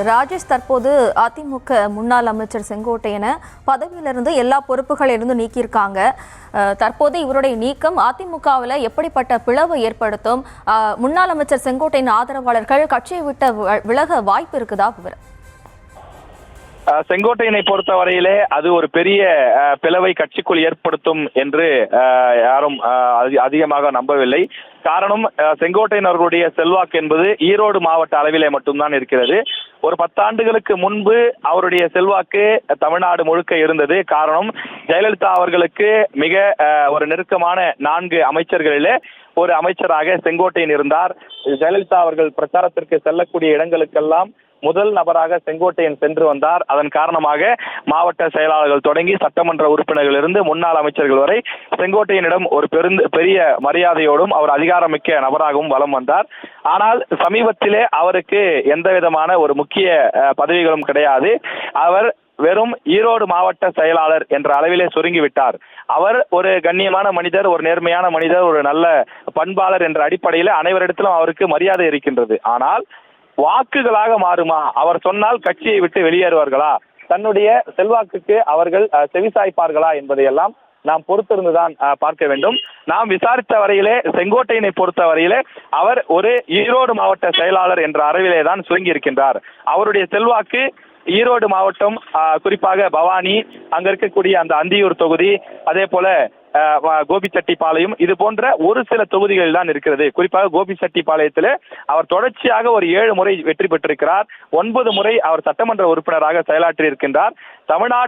ராஜேஷ், தற்போது அதிமுக முன்னாள் அமைச்சர் செங்கோட்டையனை பதவியிலிருந்து எல்லா பொறுப்புகளிலிருந்து நீக்கியிருக்காங்க. தற்போது இவருடைய நீக்கம் அதிமுகவில் எப்படிப்பட்ட பிளவை ஏற்படுத்தும்? முன்னாள் அமைச்சர் செங்கோட்டையின் ஆதரவாளர்கள் கட்சியை விட்டு விலக வாய்ப்பு இருக்குதா? விவரம். செங்கோட்டையனை பொறுத்த வரையிலே அது ஒரு பெரிய பிளவை கட்சிக்குள் ஏற்படுத்தும் என்று யாரும் அதிகமாக நம்பவில்லை. காரணம், செங்கோட்டையன் அவர்களுடைய செல்வாக்கு என்பது ஈரோடு மாவட்ட அளவிலே மட்டும்தான் இருக்கிறது. ஒரு 10 ஆண்டுகளுக்கு முன்பு அவருடைய செல்வாக்கு தமிழ்நாடு முழுக்க இருந்தது. காரணம், ஜெயலலிதா அவர்களுக்கு மிக ஒரு நெருக்கமான 4 அமைச்சர்களிலே ஒரு அமைச்சராக செங்கோட்டையன் இருந்தார். ஜெயலலிதா அவர்கள் பிரச்சாரத்திற்கு செல்லக்கூடிய இடங்களுக்கெல்லாம் முதல் நபராக செங்கோட்டையன் சென்று வந்தார். அதன் காரணமாக மாவட்ட செயலாளர்கள் தொடங்கி சட்டமன்ற உறுப்பினர்கள் இருந்து முன்னாள் அமைச்சர்கள் வரை செங்கோட்டையனிடம் ஒரு பெரிய மரியாதையோடும் அவர் அதிகாரமிக்க நபராகவும் வலம் வந்தார். ஆனால் சமீபத்திலே அவருக்கு எந்த விதமான ஒரு முக்கிய பதவிகளும் கிடையாது. அவர் வெறும் ஈரோடு மாவட்ட செயலாளர் என்ற அளவிலே சுருங்கிவிட்டார். அவர் ஒரு கண்ணியமான மனிதர், ஒரு நேர்மையான மனிதர், ஒரு நல்ல பண்பாளர் என்ற அடிப்படையில் அனைவரிடத்திலும் அவருக்கு மரியாதை இருக்கின்றது. ஆனால் வாக்குகளாக மாறுமா? அவர் சொன்னால் கட்சியை விட்டு வெளியேறுவார்களா? தன்னுடைய செல்வாக்குக்கு அவர்கள் செவிசாய்ப்பார்களா என்பதையெல்லாம் நாம் பொறுத்திருந்துதான் பார்க்க வேண்டும். நாம் விசாரித்த வரையிலே செங்கோட்டையனை பொறுத்த வரையிலே அவர் ஒரு ஈரோடு மாவட்ட செயலாளர் என்ற அளவிலே தான் சுருங்கி இருக்கின்றார். அவருடைய செல்வாக்கு ஈரோடு மாவட்டம், குறிப்பாக பவானி, அங்க இருக்கக்கூடிய அந்த அந்தியூர் தொகுதி, அதே போல கோபிச்செட்டிப்பாளையம், இது போன்ற ஒரு சில தொகுதிகளில் தான் இருக்கிறது. குறிப்பாக கோபிச்செட்டிப்பாளையத்தில் அவர் தொடர்ச்சியாக ஒரு 7 முறை வெற்றி பெற்றிருக்கிறார். 9 முறை அவர் சட்டமன்ற உறுப்பினராக செயலாற்றி இருக்கின்றார். தமிழ்நாடு